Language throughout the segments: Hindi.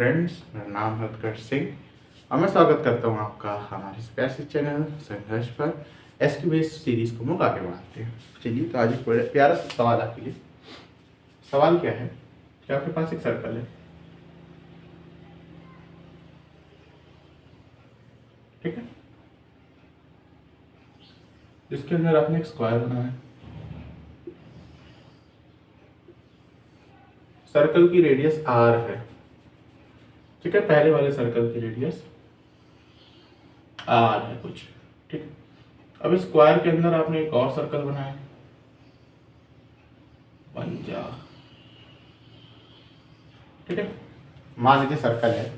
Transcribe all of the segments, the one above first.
फ्रेंड्स, मेरा नाम है उत्कर्ष सिंह और मैं स्वागत करता हूँ आपका हमारे इस प्यारे चैनल संघर्ष पर एसक्यू बेस्ड सीरीज को हम आगे बढ़ाते हैं। चलिए, तो आज एक प्यारा सा सवाल आपके लिए। सवाल क्या है कि आपके पास एक सर्कल है, ठीक है, जिसके अंदर आपने एक स्क्वायर बनाया है। सर्कल की रेडियस आर है, ठीक है, पहले वाले सर्कल की रेडियस आर है कुछ, ठीक है। अब इस स्क्वायर के अंदर आपने एक और सर्कल बनाया, बन जा, ठीक है, मान लीजिए सर्कल है।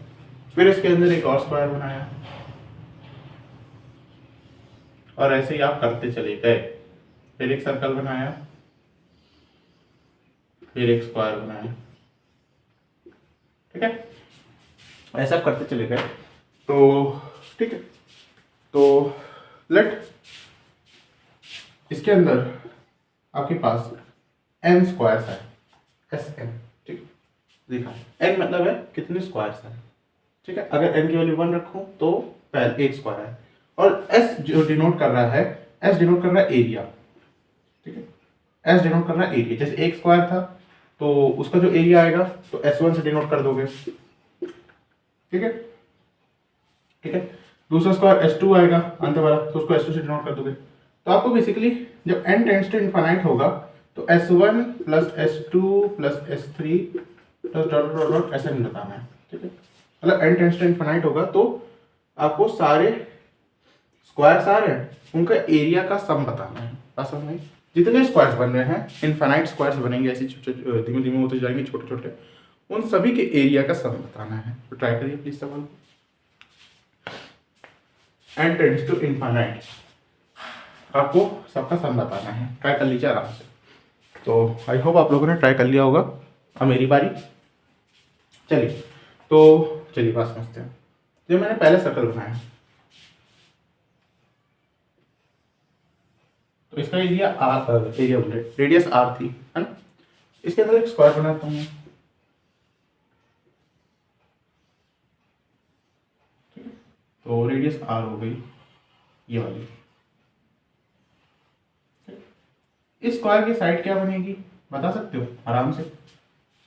फिर इसके अंदर एक और स्क्वायर बनाया और ऐसे ही आप करते चले गए। फिर एक सर्कल बनाया, फिर एक स्क्वायर बनाया, ठीक है, ऐसा करते चले गए। तो ठीक है, तो लेट इसके अंदर आपके पास n स्क्वायर्स है, एस एन, ठीक, देखा n मतलब है कितने स्क्वायर्स है, ठीक है। अगर n की वैल्यू 1 रखूं तो पहले एक स्क्वायर है, और s जो डिनोट कर रहा है, s डिनोट कर रहा है एरिया, ठीक है, s डिनोट कर रहा है एरिया। जैसे एक स्क्वायर था तो उसका जो एरिया आएगा तो s1 से डिनोट कर दोगे, ठीक है, ठीक है। दूसरा स्क्वायर s2 आएगा अंत वाला, तो उसको s2 से डिनोट कर दोगे। तो आपको बेसिकली जब n टेंड्स टू इनफाइनाइट होगा तो s1 plus s2 plus s3 plus dot dot dot ऐसे नहीं बताना है, ठीक है। मतलब n टेंड्स टू इनफाइनाइट होगा तो आपको सारे स्क्वायर्स आ रहे हैं उनका एरिया का सम बताना है। बस समझ में, जितने स्क्वायर्स बन रहे हैं, इनफाइनाइट स्क्वायर्स बनेंगे, ऐसे धीमे धीमे होते जाएंगे छोटे छोटे, उन सभी के एरिया का सम बताना है। तो ट्राई करिए प्लीज सवाल को। n टेंड्स टू इनफाइनाइट आपको सबका सम बताना है, ट्राई कर लीजिए आराम से। तो आई होप आप लोगों ने ट्राई कर लिया होगा। अब मेरी बारी, चलिए, तो चलिए बात समझते हैं। जो मैंने पहले सर्कल बनाया तो इसका एरिया आर, एरिया बोले रेडियस आर थी, है ना। इसके अंदर एक स्क्वायर बनाता हूँ, तो रेडियस आर हो गई ये वाली। इस स्क्वायर की साइड क्या बनेगी बता सकते हो आराम से,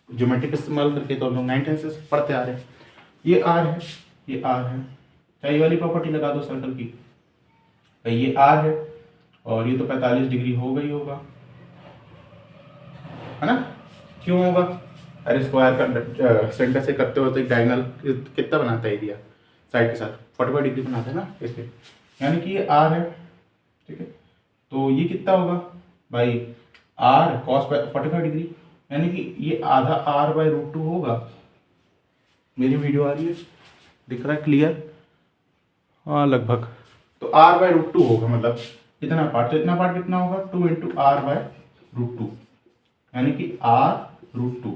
ज्योमेट्रिक इस्तेमाल करके तो हम लोग 9th से पढ़ते आ रहे हैं। ये आर है, ये आर है, चाहे ये वाली प्रॉपर्टी लगा दो सर्कल की, ये आर है और ये तो 45 डिग्री हो गई होगा, है ना। क्यों होगा? अरे स्क्वायर का सेंटर से करते हो तो एक डायगोनल कितना बनाता है एरिया साइड के साथ, 45 डिग्री बनाता है ना, इसलिए। यानी कि ये आर है, ठीक है, तो ये कितना होगा भाई, आर कॉस 45 डिग्री, यानी कि ये आधा आर बाई रूट 2 होगा। मेरी वीडियो आ रही है, दिख रहा है क्लियर? हाँ लगभग। तो आर बाई रूट 2 होगा, मतलब इतना पार्ट, तो इतना पार्ट कितना होगा 2 इंटू आर बाय रूट 2, यानी कि आर रूट 2।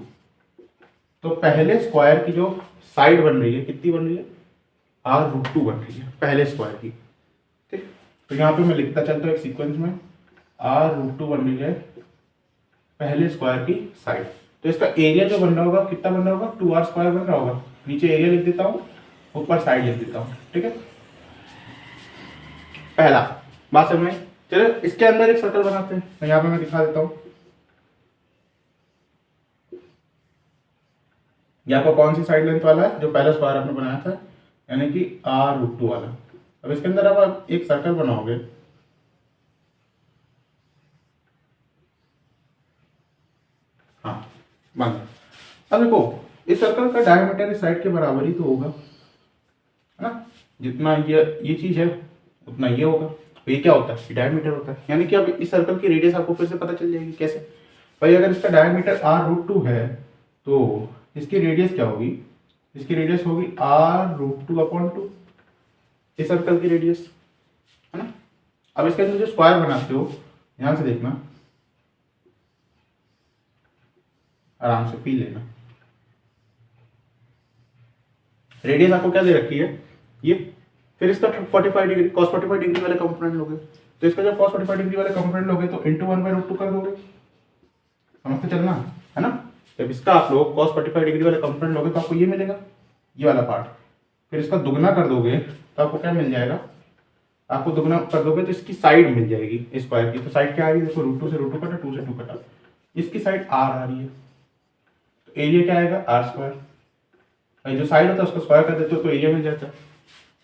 तो पहले स्क्वायर की जो साइड बन रही है कितनी बन रही है, आर रूट 2 बन रही है पहले स्क्वायर की, ठीक। तो यहाँ पे मैं लिखता चलता हूँ एक सीक्वेंस में, आर रूट 2 बन रही है पहले स्क्वायर की साइड। तो इसका एरिया जो बन रहा होगा कितना बन रहा होगा, 2r स्क्वायर बन रहा होगा। नीचे एरिया लिख देता हूँ, ऊपर साइड लिख देता हूँ, ठीक है। पहला बात समझ में। चलो इसके अंदर एक सर्कल बनाते हैं, तो यहाँ पे मैं दिखा देता हूँ। यहाँ पर कौन सी साइड लेंथ वाला है, जो पहला स्क्वायर आपने बनाया था, यानी कि आर रूट 2 वाला। अब इसके अंदर आप एक सर्कल बनाओगे, हाँ बन। अब देखो इस सर्कल का डायमीटर इस साइड के बराबर ही तो होगा, है ना। जितना ये चीज है उतना ये होगा। तो ये क्या होता है, डायमीटर होता है। यानी कि अब इस सर्कल की रेडियस आपको फिर से पता चल जाएगी। कैसे भाई, अगर इसका डायमीटर आर रूट 2 है तो इसकी रेडियस क्या होगी, इसकी रेडियस होगी आर रूट 2 अपॉन 2, इस सर्कल की रेडियस, है ना। अब इसके अंदर जो स्क्वायर बनाते हो, ध्यान से देखना, आराम से पी लेना। रेडियस आपको क्या दे रखी है, ये। फिर इसका 45 डिग्री cos 45 डिग्री वाले कंपोनेंट लोगे, तो इसका जब cos 45 डिग्री वाले कंपोनेंट लोगे तो इंटू 1/√2 कर दोगे, समझते चलना, है ना। जब इसका आप लोग cos 45 डिग्री वाले कंपोनेंट लोगे तो आपको ये मिलेगा, ये वाला पार्ट, फिर इसका दुगना कर दोगे तो आपको क्या मिल जाएगा, आपको दुगना कर दोगे तो इसकी साइड मिल जाएगी स्क्वायर की। तो साइड क्या आ रही है, देखो √2 से √2 कटा, 2 से 2 कटा, इसकी साइड आर आ रही है, तो एरिया क्या आएगा आर स्क्वायर। जो साइड होता है उसको स्क्वायर कर देते हो तो एरिया मिल जाता है।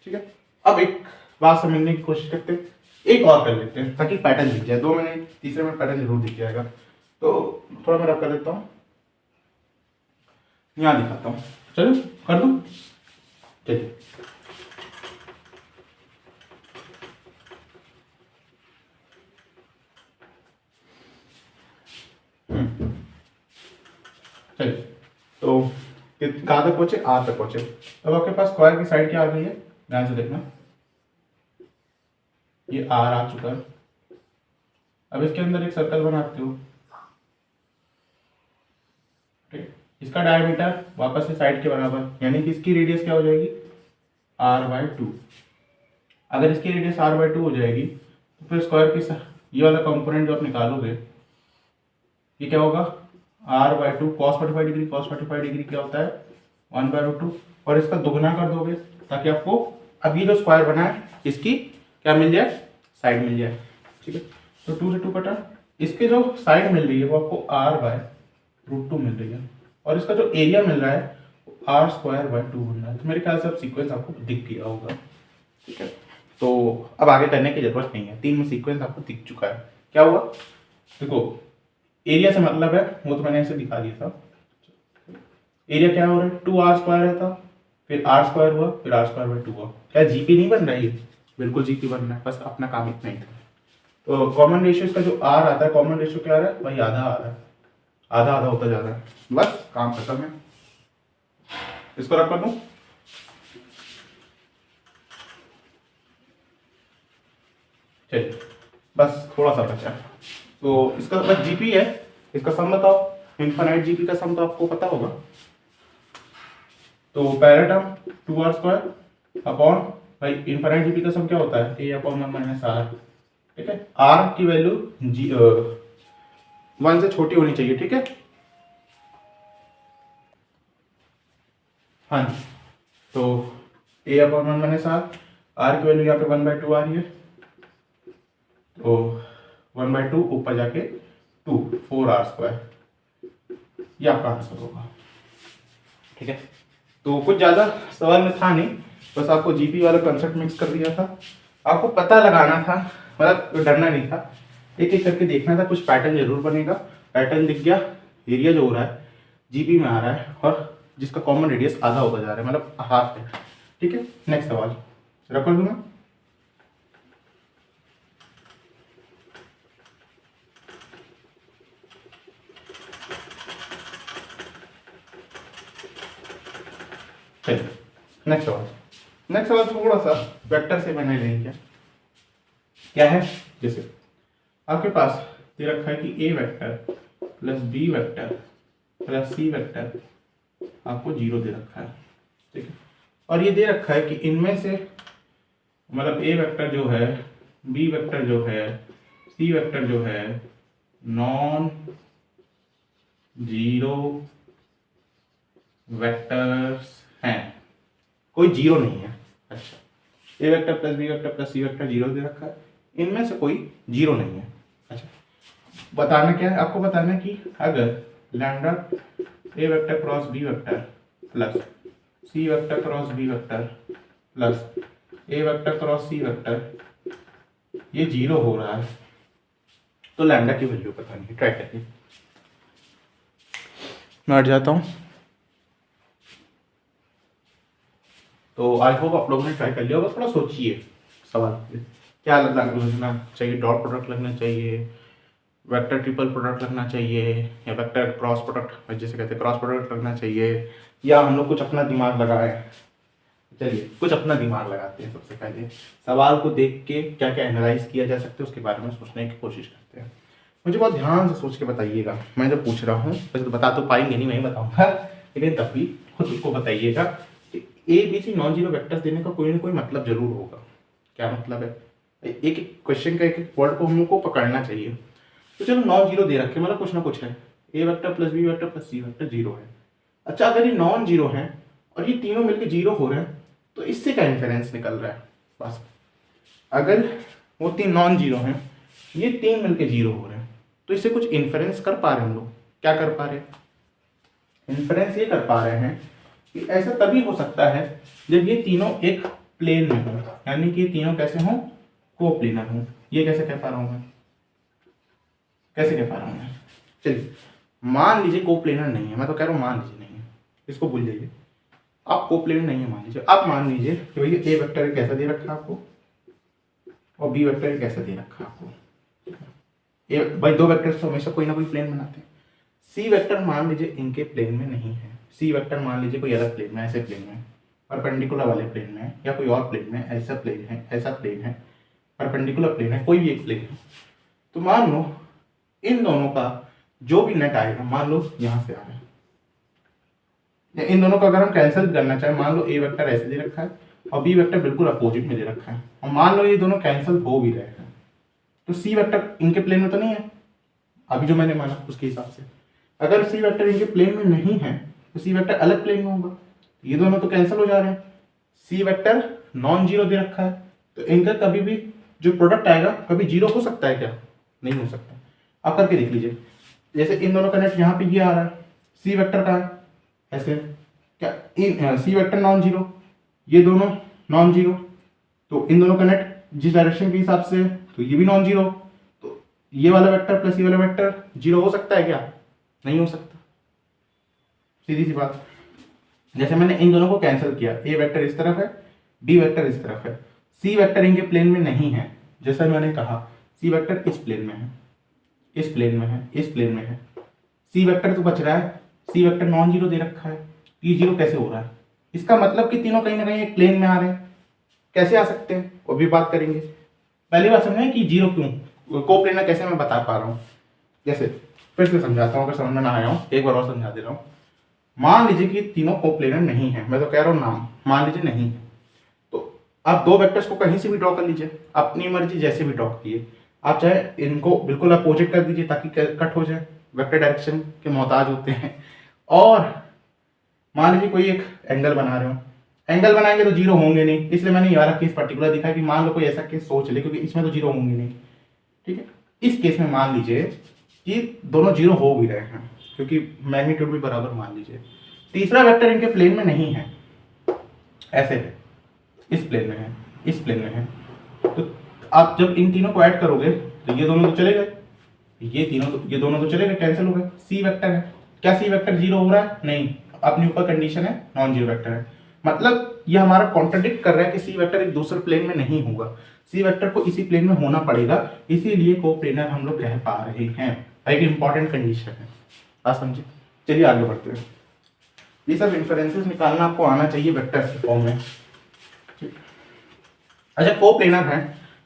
ठीक है, अब एक बात समझने की कोशिश करते हैं, एक और कर लेते हैं ताकि पैटर्न दिख जाए। 2 में नहीं, तीसरे में पैटर्न जरूर दिख जाएगा। तो थोड़ा मैं रब कर देता हूँ, यहाँ दिखाता हूँ, चलो कर दूँ। चलिए चलिए, तो कहाँ तक पहुंचे, आर तक पहुंचे। अब आपके पास स्क्वायर की साइड क्या आ गई है, ध्यान से देखना, ये आर आ चुका है। अब इसके अंदर एक सर्कल बनाते हो, ठीक, इसका डायमीटर वापस से साइड के बराबर, यानी कि इसकी रेडियस क्या हो जाएगी r/2। अगर इसकी रेडियस r/2 हो जाएगी तो फिर स्क्वायर की ये वाला कंपोनेंट जो आप निकालोगे ये क्या होगा r/2 cos 45 degree. cos 45 degree क्या होता है 1/√2, और इसका दुगना कर दोगे ताकि आपको अब ये जो स्क्वायर बना है इसकी क्या मिल जाए, साइड मिल जाए। ठीक है, तो 2 से 2 कटा, इसके जो साइड मिल रही है वो आपको r/√2 मिल रही है, और इसका जो एरिया मिल रहा है r²/2 बन रहा है। तो मेरे ख्याल से अब सीक्वेंस आपको दिख गया होगा। ठीक है, तो अब आगे करने की जरूरत नहीं है, 3 में सीक्वेंस आपको दिख चुका है। क्या हुआ, देखो एरिया से मतलब है, वो तो मैंने ऐसे दिखा दिया था। एरिया क्या हो रहा है 2r² है था, फिर r² हुआ, फिर r²/2 हुआ। क्या जीपी नहीं बन रहा है, बिल्कुल जीपी बन रहा है, बस अपना काम इतना ही था। तो कॉमन रेशियो इसका जो r आता है, कॉमन रेशियो क्या आ रहा है, वही आधा आ रहा है, आधा आधा होता जा रहा है, बस काम खत्म है। इसको रख कर दूं, चलिए बस थोड़ा सा बचा है। तो इसका बस जीपी है, इसका सम बताओ, इनफाइनाइट जीपी का सम तो आपको पता होगा। तो पहला टर्म 2r² अपॉन, भाई इनफाइनाइट जीपी का सम क्या होता है a/1 - r। ठीक है, r की वैल्यू 1 से छोटी होनी चाहिए। ठीक है, हाँ जी, तो a/1 - r, r की वैल्यू यहाँ पे 1/2 आ रही है, तो 1/2 ऊपर जाके 2, 4r², ये आपका आंसर होगा। ठीक है, तो कुछ ज़्यादा सवाल में था नहीं, बस आपको जीपी वाला कंसेप्ट मिक्स कर दिया था, आपको पता लगाना था, मतलब डरना नहीं था, एक एक करके देखना था, कुछ पैटर्न जरूर बनेगा। पैटर्न दिख गया, एरिया जो हो रहा है जीपी में आ रहा है, और जिसका कॉमन रेडियस आधा होता जा रहा है, मतलब हाफ है। ठीक है, नेक्स्ट सवाल रख दूंगा। चलिए नेक्स्ट सवाल, नेक्स्ट सवाल थोड़ा सा वेक्टर से मैंने नहीं किया। क्या है, जैसे आपके पास दे रखा है कि a vector plus b vector plus c vector आपको 0 दे रखा है। ठीक है, और ये दे रखा है कि इनमें से मतलब a वेक्टर जो है, b वेक्टर जो है, c वेक्टर जो है नॉन जीरो वेक्टर्स हैं, कोई जीरो नहीं है। अच्छा, A vector plus B vector plus C vector 0 दे रखा है, इनमें से कोई जीरो नहीं है। अच्छा, बताना क्या है आपको, बताना है कि अगर lambda A vector cross B vector plus C vector cross B vector plus A vector cross C vector ये 0 हो रहा है, तो लैम्डा की वैल्यू बतानी है। ट्राई करिए, मैं हट जाता हूँ। तो आई होप आप लोगों ने ट्राई कर लिया होगा। थोड़ा सोचिए सवाल क्या लगना चाहिए, डॉट प्रोडक्ट लगना चाहिए, वेक्टर ट्रिपल प्रोडक्ट लगना चाहिए, या वेक्टर क्रॉस प्रोडक्ट जैसे कहते हैं क्रॉस प्रोडक्ट लगना चाहिए, या हम लोग कुछ अपना दिमाग लगाए। चलिए कुछ अपना दिमाग लगाते हैं। सबसे पहले सवाल को देख के क्या क्या एनालाइज किया जा सकता है उसके बारे में सोचने की कोशिश करते हैं। मुझे बहुत ध्यान से सोच के बताइएगा, मैं जो पूछ रहा हूँ वैसे तो बता तो पाएंगे नहीं, मैं बताऊँगा, लेकिन तब भी खुद उसको बताइएगा कि A B C non zero vectors देने का कोई ना कोई मतलब जरूर होगा। क्या मतलब है, एक एक क्वेश्चन का एक एक वर्ड को हम लोग को पकड़ना चाहिए। तो चलो नॉन जीरो दे रखे, मतलब कुछ ना कुछ है, A vector plus B vector plus C vector 0 है। अच्छा, अगर ये नॉन जीरो है और ये तीनों मिलके जीरो हो रहे हैं, तो इससे क्या इन्फेरेंस निकल रहा है बस। अगर वो तीन नॉन जीरो हैं, ये तीन मिलके जीरो हो रहे हैं, तो इससे कुछ इन्फेरेंस कर पा रहे हैं हम लोग। क्या कर पा रहे हैं? इन्फेरेंस ये कर पा रहे हैं कि ऐसा तभी हो सकता है जब ये तीनों एक प्लेन में हो, यानी कि ये तीनों कैसे हों? कोप्लेनर हों। ये कैसे कह पा रहा हूं मैं? कैसे कह पा रहा हूं मैं? चलिए मान लीजिए कोप्लेनर नहीं है, मैं तो कह रहा हूं मान लीजिए नहीं है, इसको भूल जाइए। आप कोप्लेनर नहीं है मान लीजिए। आप मान लीजिए कि भैया ए वेक्टर कैसा दे रखा है आपको और बी वेक्टर कैसा दे रखा है आपको। ये भाई दो वेक्टर्स तो हमेशा कोई ना कोई प्लेन बनाते हैं। सी वेक्टर मान लीजिए इनके प्लेन में नहीं है। सी वेक्टर मान लीजिए कोई अलग प्लेन में, ऐसे प्लेन में, परपेंडिकुलर वाले प्लेन में, या कोई और प्लेन में, ऐसा प्लेन है, ऐसा प्लेन है, परपेंडिकुलर प्लेन है, कोई भी एक प्लेन है। तो मान लो इन दोनों का जो भी नेट आएगा, मान लो यहां से आ रहा है, या इन दोनों का अगर हम कैंसिल करना चाहें, मान लो ए वेक्टर ऐसे दे रखा है और बी वेक्टर बिल्कुल अपोजिट में दे रखा है, और मान लो ये दोनों कैंसिल हो भी रहे हैं, तो सी वेक्टर इनके प्लेन में तो नहीं है अभी जो मैंने माना उसके हिसाब से। अगर सी वेक्टर इनके प्लेन में नहीं है तो सी वेक्टर अलग प्लेन में होगा, ये दोनों तो कैंसिल हो जा रहे हैं। सी वेक्टर नॉन जीरो दे रखा है, तो इनका कभी भी जो प्रोडक्ट आएगा कभी जीरो हो सकता है क्या? नहीं हो सकता। आप करके देख लीजिए, जैसे इन दोनों का नेट यहाँ पे ये आ रहा है, सी वेक्टर का है ऐसे, क्या इन सी वेक्टर नॉन जीरो, ये दोनों नॉन जीरो, तो इन दोनों का नेट जिस डायरेक्शन के हिसाब से, तो ये भी नॉन जीरो, तो ये वाला वेक्टर प्लस ये वाला वेक्टर जीरो हो सकता है क्या? नहीं हो सकता। सीधी सी बात। जैसे मैंने इन दोनों को कैंसिल किया, ए वेक्टर इस तरफ है, बी वेक्टर इस तरफ है, सी वेक्टर इनके प्लेन में नहीं है, जैसा मैंने कहा सी वेक्टर इस प्लेन में है, इस प्लेन में है, इस प्लेन में है, सी वेक्टर तो बच रहा है, सी वेक्टर नॉन जीरो दे रखा है, ये जीरो कैसे हो रहा है? इसका मतलब कि तीनों कहीं ना कहीं एक प्लेन में आ रहे हैं। कैसे आ सकते हैं वो भी बात करेंगे। पहली बात समझें कि जीरो क्यों कोप्लेनर कैसे मैं बता पा रहा हूँ। जैसे फिर से समझाता हूँ, अगर समझ में ना आया हो एक बार और समझा दे रहा हूँ। मान लीजिए कि तीनों कोप्लेनर नहीं है, मैं तो कह रहा हूँ नाम मान लीजिए नहीं है, तो आप दो वेक्टर्स को कहीं से भी ड्रॉ कर लीजिए, अपनी मर्जी जैसे भी ड्रॉ करिए। आप चाहे इनको बिल्कुल अपोजिट कर दीजिए ताकि कट हो जाए, वेक्टर डायरेक्शन के मोहताज होते हैं। और मान लीजिए कोई एक एंगल बना रहे हो, एंगल बनाएंगे तो जीरो होंगे नहीं, इसलिए मैंने ये वाला केस पर्टिकुलर दिखा कि मान लो कोई ऐसा केस सोच ले, क्योंकि इसमें तो जीरो होंगे नहीं। ठीक है, इस केस में मान लीजिए कि दोनों जीरो हो भी रहे हैं क्योंकि मैग्नीट्यूड भी बराबर मान लीजिए। तीसरा वेक्टर इनके प्लेन में नहीं है, ऐसे है, इस प्लेन में है, इस प्लेन में है, तो आप जब इन तीनों को ऐड करोगे तो ये दोनों तो चले गए, ये दोनों तो चले गए, कैंसिल हो गए। सी वेक्टर है, क्या सी वेक्टर जीरो हो रहा है? नहीं, अपनी ऊपर कंडीशन है नॉन जीरो वेक्टर है, मतलब ये हमारा कॉन्ट्रडिक्ट कर रहा है कि सी वेक्टर एक दूसरे प्लेन में नहीं होगा, सी वेक्टर को इसी प्लेन में होना पड़ेगा, इसीलिए कोप्लेनर हम लोग कह पा रहे हैं। एक इंपॉर्टेंट कंडीशन है, आप समझे। चलिए आगे बढ़ते हैं। ये सब इन्फरेंसेस निकालना आपको आना चाहिए वेक्टर्स के फॉर्म में। अच्छा कोप्लेनर है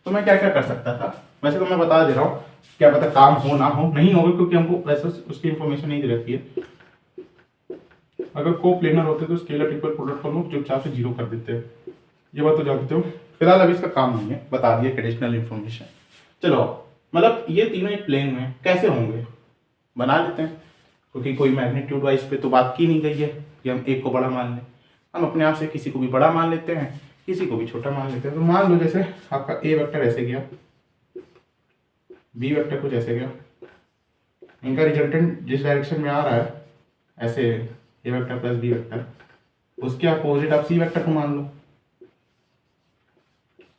तो मैं क्या क्या कर सकता था, वैसे तो मैं बता दे रहा हूँ, क्या पता काम हो ना हो, नहीं होगा क्योंकि हमको वैसे उसकी इंफॉर्मेशन नहीं दे रखी है। अगर कोप्लेनर होते तो स्केलर ट्रिपल प्रोडक्ट को लोग चुपचाप से जीरो कर देते हैं, ये बात तो जानते हो। फिलहाल अभी इसका काम नहीं है, बता दिया ट्रेडिशनल इंफॉर्मेशन। चलो मतलब ये तीनों एक प्लेन में कैसे होंगे बना लेते हैं, क्योंकि कोई मैग्नीट्यूड वाइज पे तो बात की नहीं गई है कि हम एक को बड़ा मान लें, हम अपने आप से किसी को भी बड़ा मान लेते हैं, किसी को भी छोटा मान लेते हैं। तो मान लो जैसे आपका ए वेक्टर ऐसे गया, बी वेक्टर कुछ ऐसे गया, इनका रिजल्टेंट जिस डायरेक्शन में आ रहा है ऐसे ए वेक्टर प्लस बी वेक्टर, उसके अपोजिट आप सी वेक्टर को मान लो।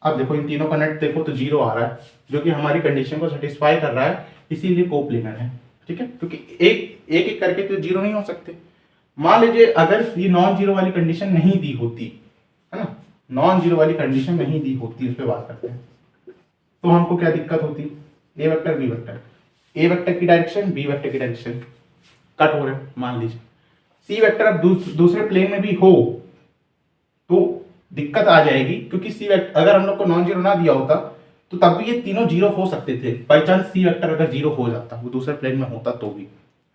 अब देखो इन तीनों का नेट देखो तो जीरो आ रहा है, जो कि हमारी कंडीशन को सेटिस्फाई कर रहा है, इसीलिए कोप्लेनर है। ठीक है, क्योंकि एक एक करके तो जीरो नहीं हो सकते। मान लीजिए अगर ये नॉन जीरो वाली कंडीशन नहीं दी होती, है ना, नॉन जीरो वाली कंडीशन नहीं दी होती, उस पर बात करते हैं, तो हमको क्या दिक्कत होती? ए वेक्टर बी वेक्टर, ए वेक्टर की डायरेक्शन बी वेक्टर की डायरेक्शन कट हो रहे मान लीजिए। सी वेक्टर अब दूसरे प्लेन में भी हो तो दिक्कत आ जाएगी, क्योंकि सी वेक्टर अगर हम लोग को नॉन जीरो ना दिया होता तो तब भी ये तीनों जीरो हो सकते थे, बाई चांस सी वेक्टर अगर जीरो हो जाता, वो दूसरे प्लेन में होता तो भी,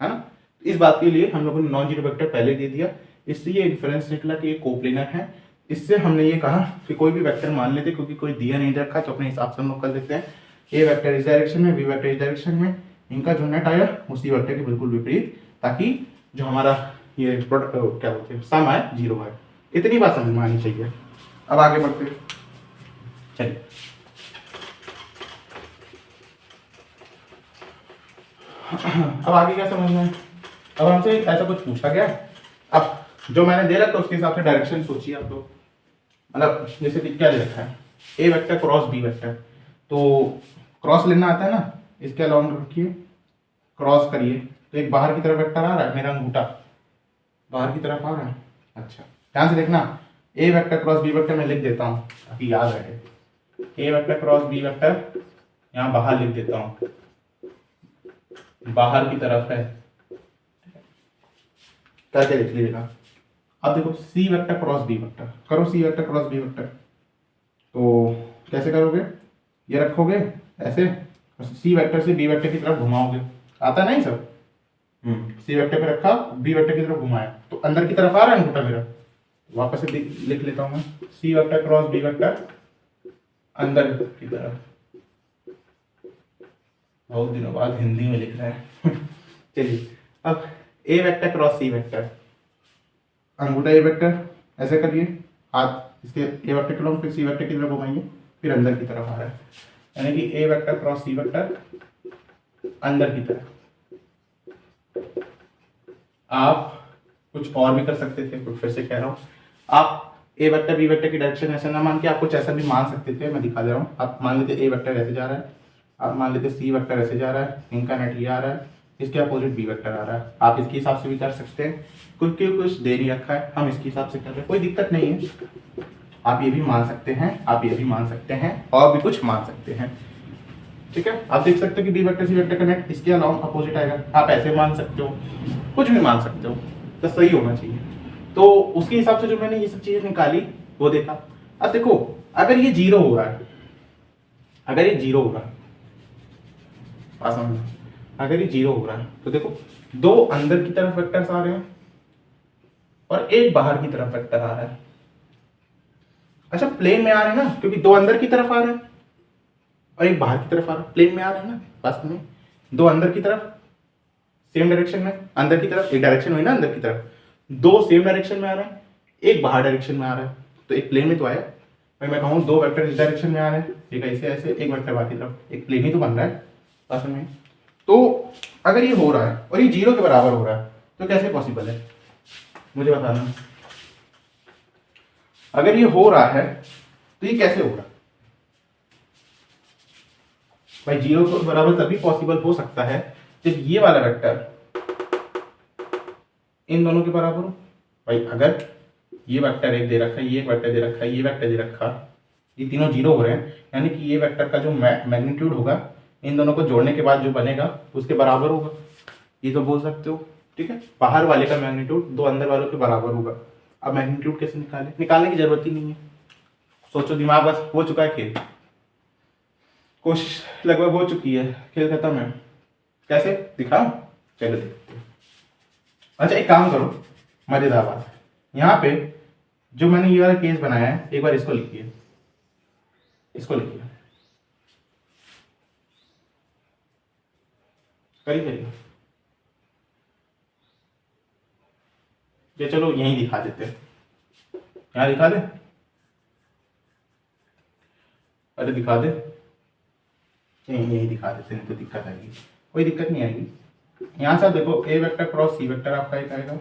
है ना। इस बात के लिए हम लोगों ने नॉन जीरो वेक्टर पहले दे दिया, इसलिए इन्फरेंस निकला कि ये कोप्लेनर है। इससे हमने ये कहा कि कोई भी वेक्टर मान लेते, क्योंकि कोई दिया नहीं रखा तो अपने हिसाब से हम लोग कर देते हैं। ए वेक्टर इस डायरेक्शन में, बी वेक्टर इस डायरेक्शन में, इनका जो नेट आया उसी वेक्टर के बिल्कुल विपरीत, ताकि जो हमारा ये प्रोडक्ट क्या बोलते हैं सम आए जीरो आए। इतनी बात समझ में आनी चाहिए। अब आगे बढ़ते हैं, चलिए। अब आगे क्या समझना है, अब हमसे ऐसा कुछ पूछा गया, अब जो मैंने दे रखा उसके हिसाब से डायरेक्शन सोचिए आप लोग। मतलब जैसे कि क्या दे रखा है, A vector cross B vector, तो क्रॉस लेना आता है ना, इसके अलाउंग रखिए, क्रॉस करिए, तो एक बाहर की तरफ वेक्टर आ रहा है, मेरा अंगूठा बाहर की तरफ आ रहा है। अच्छा ध्यान से देखना, ए वेक्टर क्रॉस बी वेक्टर मैं लिख देता हूँ ताकि याद रहे। ए वेक्टर क्रॉस बी वेक्टर यहाँ बाहर लिख देता हूँ, बाहर की तरफ है, करके लिख लीजिएगा। अब देखो सी वेक्टर क्रॉस बी वेक्टर, करो सी वेक्टर क्रॉस बी वेक्टर, तो कैसे करोगे, ये रखोगे ऐसे, सी वेक्टर से बी वेक्टर की तरफ घुमाओगे, आता नहीं सब। सी वेक्टर पे रखा, बी वेक्टर की तरफ घुमाया, तो अंदर की तरफ आ रहा है अंगूठा मेरा, वापस से लिख लेता हूँ मैं, सी वेक्टर क्रॉस बी वेक्टर अंदर की तरफ। बहुत दिनों बाद हिंदी में लिख रहे हैं चलिए, अब ए वेक्टर क्रॉस सी वेक्टर, अंगूठा ए वेक्टर ऐसे करिए, हाथ इसके ए वेक्टर के लॉन्ग, फिर सी वेक्टर की तरफ घुमाइए, फिर अंदर की तरफ आ रहा है, यानी कि ए वेक्टर क्रॉस सी वेक्टर अंदर की तरफ। आप कुछ और भी कर सकते थे, कुछ फिर से कह रहा हूँ, आप ए वेक्टर बी वेक्टर की डायरेक्शन ऐसे ना मान के आप कुछ ऐसा भी मान सकते थे, मैं दिखा दे रहा हूँ। आप मान लेते ए वेक्टर ऐसे जा रहा है, आप मान लेते सी वेक्टर ऐसे जा रहा है, इनका नेट ये आ रहा है, इसके अपोजिट बी वेक्टर आ रहा है, आप इसके हिसाब से भी कर सकते हैं, क्योंकि कुछ दे नहीं रखा है, हम इसके हिसाब से कर रहे हैं, कोई दिक्कत नहीं है। आप ये भी मान सकते हैं, आप ये भी मान सकते हैं, और भी कुछ मान सकते हैं, ठीक है। आप देख सकते हो कि बी वेक्टर सी वेक्टर का नेट इसके अलाउंग अपोजिट आएगा, आप ऐसे मान सकते हो, कुछ भी मान सकते हो, तो सही होना चाहिए। तो उसके हिसाब से जो मैंने ये सब चीजें निकाली वो देखा। अब देखो अगर ये जीरो हो रहा है, अगर ये जीरो हो रहा है, बात समझना, अगर ये जीरो हो रहा है तो देखो दो अंदर की तरफ वेक्टर्स आ रहे हैं और एक बाहर की तरफ वेक्टर आ रहा है। अच्छा प्लेन में आ रहे हैं ना, क्योंकि दो अंदर की तरफ आ रहे हैं और एक बाहर की तरफ आ रहा है, प्लेन में आ रहे हैं ना, बस में दो अंदर की तरफ सेम डायरेक्शन में, अंदर की तरफ एक डायरेक्शन हुई ना, अंदर की तरफ दो सेम डायरेक्शन में आ रहे हैं, एक बाहर डायरेक्शन में आ रहा है, तो एक प्लेन में तो आया। भाई मैं कहूँ दो वेक्टर इस डायरेक्शन में आ रहे हैं, एक ऐसे ऐसे, एक वेक्टर बाहर की तरफ, एक प्लेन ही तो बन रहा है असल में। तो अगर ये हो रहा है और ये जीरो के बराबर हो रहा है तो कैसे पॉसिबल है, मुझे बताना। अगर ये हो रहा है तो ये कैसे होगा भाई, जीरो के बराबर तभी पॉसिबल हो सकता है जब ये वाला वेक्टर इन दोनों के बराबर हो। भाई अगर ये वेक्टर एक दे रखा है, ये एक वेक्टर दे रखा है, ये वेक्टर दे रखा, ये तीनों जीरो हो रहे हैं, यानी कि ये वेक्टर का जो मैग्नीट्यूड होगा इन दोनों को जोड़ने के बाद जो बनेगा उसके बराबर होगा, ये तो बोल सकते हो, ठीक है। बाहर वाले का मैग्नीट्यूड दो अंदर वालों के बराबर होगा। अब मैग्नीट्यूड कैसे निकाले, निकालने की जरूरत ही नहीं है, सोचो दिमाग बस हो चुका है खेल, कोशिश लगभग हो चुकी है, खेल खत्म है। कैसे दिखाऊं, चलो देखते हैं। अच्छा एक काम करो, मजेदार बात है, यहाँ पे जो मैंने ये वाला केस बनाया है एक बार इसको लिखिए, इसको लिखिए, करिए करिए, ये चलो यहीं दिखा देते हैं, यहाँ दिखा दे, अरे दिखा दे, यहीं दिखा देते हैं, तो दिक्कत आएगी, कोई दिक्कत नहीं आएगी। यहाँ से आप देखो ए वेक्टर क्रॉस सी वेक्टर आपका एक आएगा,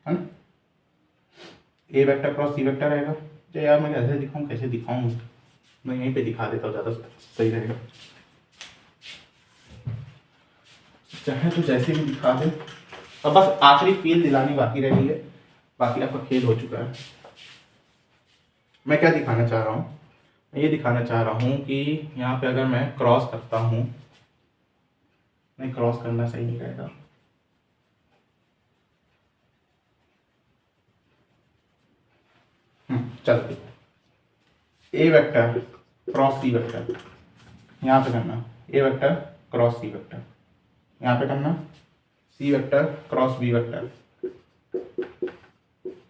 है ना, ए वेक्टर क्रॉस सी वेक्टर आएगा। तो यार मैं कैसे दिखाऊं, कैसे दिखाऊं, मैं यहीं पे दिखा देता हूँ, ज़्यादा सही रहेगा, चाहे तो जैसे भी दिखा दे। अब बस आखिरी फील दिलानी बाकी रह गई है, बाकी आपका खेल हो चुका है। मैं क्या दिखाना चाह रहा हूँ, मैं ये दिखाना चाह रहा हूँ कि यहाँ पे अगर मैं क्रॉस करता हूँ, नहीं क्रॉस करना सही नहीं रहेगा, चलो ए वेक्टर क्रॉस सी वेक्टर, यहाँ पे करना ए वेक्टर क्रॉस सी वेक्टर, यहाँ पे करना सी वेक्टर क्रॉस बी वेक्टर,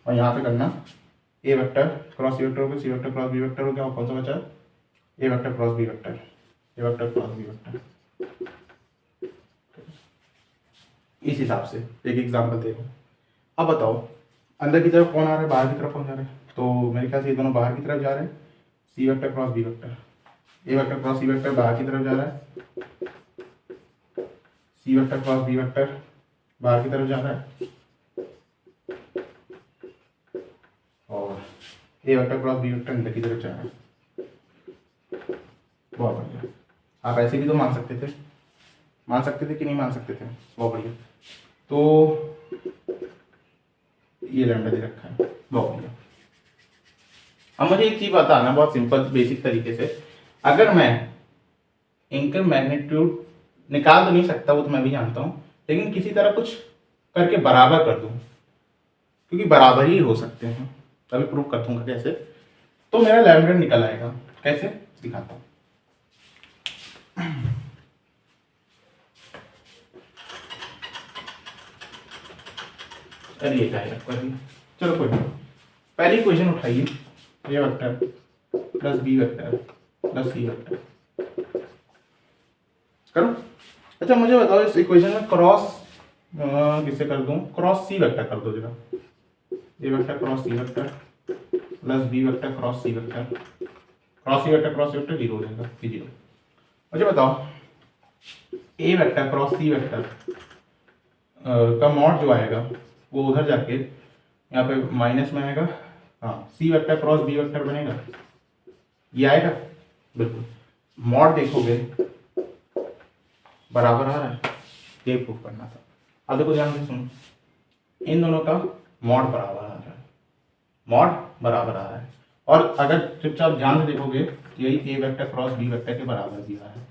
और यहाँ पे करना ए वेक्टर क्रॉस सी वेक्टर हो गया, सी वेक्टर क्रॉस बी वेक्टर हो गया, और कौन सा बचा, ए वेक्टर क्रॉस बी वेक्टर, ए वेक्टर क्रॉस बी वेक्टर। इस हिसाब से एक एग्जाम्पल दे रहा हूँ। अब बताओ अंदर की तरफ कौन आ रहा है, बाहर की तरफ कौन जा रहा है, तो मेरे ख्याल से ये दोनों बाहर की तरफ जा रहे हैं, सी वेक्टर क्रॉस बी वेक्टर, ए वेक्टर क्रॉस सी वेक्टर बाहर की तरफ जा रहा है, सी वेक्टर क्रॉस बी वेक्टर बाहर की तरफ जा रहा है, और ए वेक्टर क्रॉस बी वेक्टर अंदर की तरफ जा रहा है। बहुत बढ़िया। आप ऐसे भी तो मान सकते थे कि नहीं मान सकते थे, बहुत बढ़िया। तो ये लैम्डा दे रखा है, बहुत बढ़िया। अब मुझे एक चीज बताना बहुत सिंपल बेसिक तरीके से, अगर मैं इनका मैग्नीट्यूड निकाल तो नहीं सकता, वो तो मैं भी जानता हूँ, लेकिन किसी तरह कुछ करके बराबर कर दूं, क्योंकि बराबर ही हो सकते हैं, अभी प्रूफ कर दूंगा कैसे, तो मेरा लैम्डा निकल आएगा। कैसे दिखाता हूँ। अरे ये क्या है, चलो कोई नहीं, पहली इक्वेशन उठाइए, A vector plus B vector plus C vector करो। अच्छा मुझे बताओ इस इक्वेशन में क्रॉस किससे कर दूं, क्रॉस सी वेक्टर कर दो जरा, A vector cross C vector plus B vector cross C vector, cross C vector zero हो जाएगा, ये जीरो। मुझे बताओ A vector cross C vector का मॉड जो आएगा वो उधर जाके यहाँ पे माइनस में आएगा, हाँ सी वेक्टर क्रॉस बी वेक्टर बनेगा, ये आएगा बिल्कुल। मॉड देखोगे बराबर आ रहा है, ये प्रूफ करना था। अब देखो ध्यान से सुनो, इन दोनों का मॉड बराबर आ रहा है, मॉड बराबर आ रहा है, और अगर चुपचाप ध्यान से देखोगे यही ए वेक्टर क्रॉस बी वेक्टर के बराबर भी आ रहा है,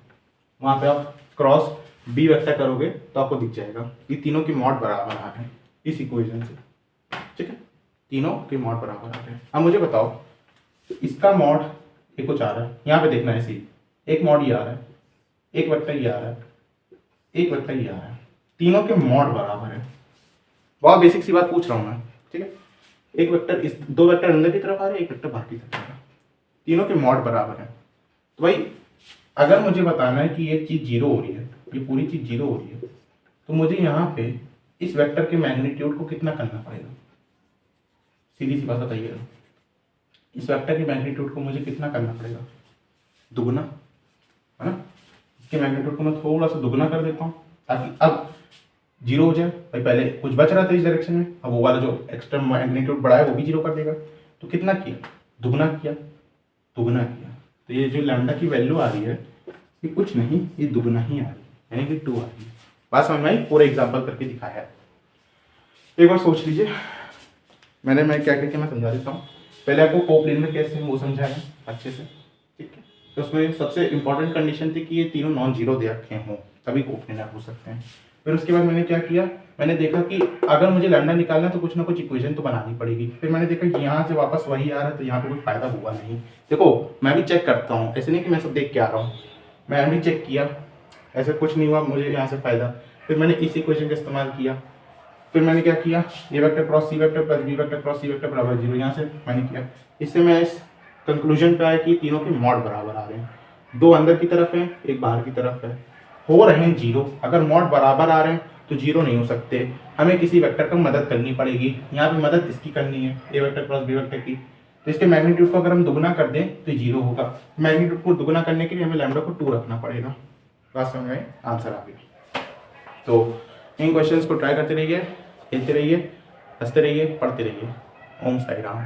वहां पे आप क्रॉस बी वेक्टर करोगे तो आपको दिख जाएगा ये तीनों की मॉड बराबर आ रहे हैं इस इक्वेशन से, ठीक है, तीनों के मॉड बराबर आ रहे हैं। अब मुझे बताओ इसका मॉड एक कुछ आ रहा है, यहाँ पे देखना है सी, एक मॉड ये आ रहा है, एक वेक्टर ये आ रहा है, एक वेक्टर ये आ रहा है, तीनों के मॉड बराबर है। बहुत बेसिक सी बात पूछ रहा हूँ मैं, ठीक है, एक वेक्टर इस दो वेक्टर अंदर की तरफ आ रहे हैं, एक वेक्टर बाहर की तरफ आ रहा है, तीनों के मॉड बराबर है। तो भाई अगर मुझे बताना है कि ये चीज़ जीरो हो रही है, ये पूरी चीज़ जीरो हो रही है, तो मुझे यहाँ पे इस वेक्टर के मैग्नीट्यूड को कितना करना पड़ेगा, सीधी सी बात बताइएगा, इस वेक्टर के मैग्नीट्यूड को मुझे कितना करना पड़ेगा, दुगना, है ना। इसके मैग्नीट्यूड को मैं थोड़ा सा दुगना कर देता हूँ ताकि अब जीरो हो जाए। भाई पहले कुछ बच रहा था इस डायरेक्शन में, अब वो वाला जो एक्स्ट्रा मैग्नीट्यूड बढ़ा है वो भी जीरो कर देगा। तो कितना किया, दुगना किया, दुगना किया, तो ये जो लैम्डा की वैल्यू आ रही है ये कुछ नहीं, ये दुगना ही आ रही है, यानी कि 2 आ रही है। बात समझ में आई, पूरा एग्जाम्पल करके दिखाया है। एक बार सोच लीजिए, मैं क्या करके मैं समझा देता हूँ। पहले आपको कोप्लेन में कैसे वो समझाया अच्छे से, ठीक है। तो उसमें सबसे इंपॉर्टेंट कंडीशन थी कि ये तीनों नॉन जीरो दे रखे हों तभी कोप्लेनर हो सकते हैं। फिर उसके बाद मैंने क्या किया, मैंने देखा कि अगर मुझे लैम्डा निकालना है तो कुछ ना कुछ इक्वेशन तो बनानी पड़ेगी। फिर मैंने देखा कि यहाँ से वापस वही आ रहा है तो यहाँ पे कोई फायदा हुआ नहीं। देखो मैं भी चेक करता हूँ, ऐसे नहीं कि मैं सब देख के आ रहा हूँ, मैं भी चेक किया, ऐसे कुछ नहीं हुआ मुझे यहाँ से फायदा। फिर मैंने इस इक्वेशन का इस्तेमाल किया, फिर मैंने क्या किया, A vector cross C vector plus B vector cross C vector बराबर जीरो, यहाँ से मैंने किया। इससे मैं इस कंक्लूजन पे आया कि तीनों के मॉड बराबर आ रहे हैं, दो अंदर की तरफ है एक बाहर की तरफ है, हो रहे हैं जीरो। अगर मॉड बराबर आ रहे हैं तो जीरो नहीं हो सकते, हमें किसी वेक्टर को मदद करनी पड़ेगी। यहाँ पे मदद इसकी करनी है, A vector cross B vector की, तो इसके मैग्नीट्यूड को अगर हम दुगना कर दें तो जीरो होगा। मैग्नीट्यूड को दुगना करने के लिए हमें लैम्डा को 2 रखना पड़ेगा। बात समझ में आंसर आ गया। तो इन क्वेश्चंस को ट्राई करते रहिए, खेलते रहिए, हंसते रहिए, पढ़ते रहिए। ओम साई राम।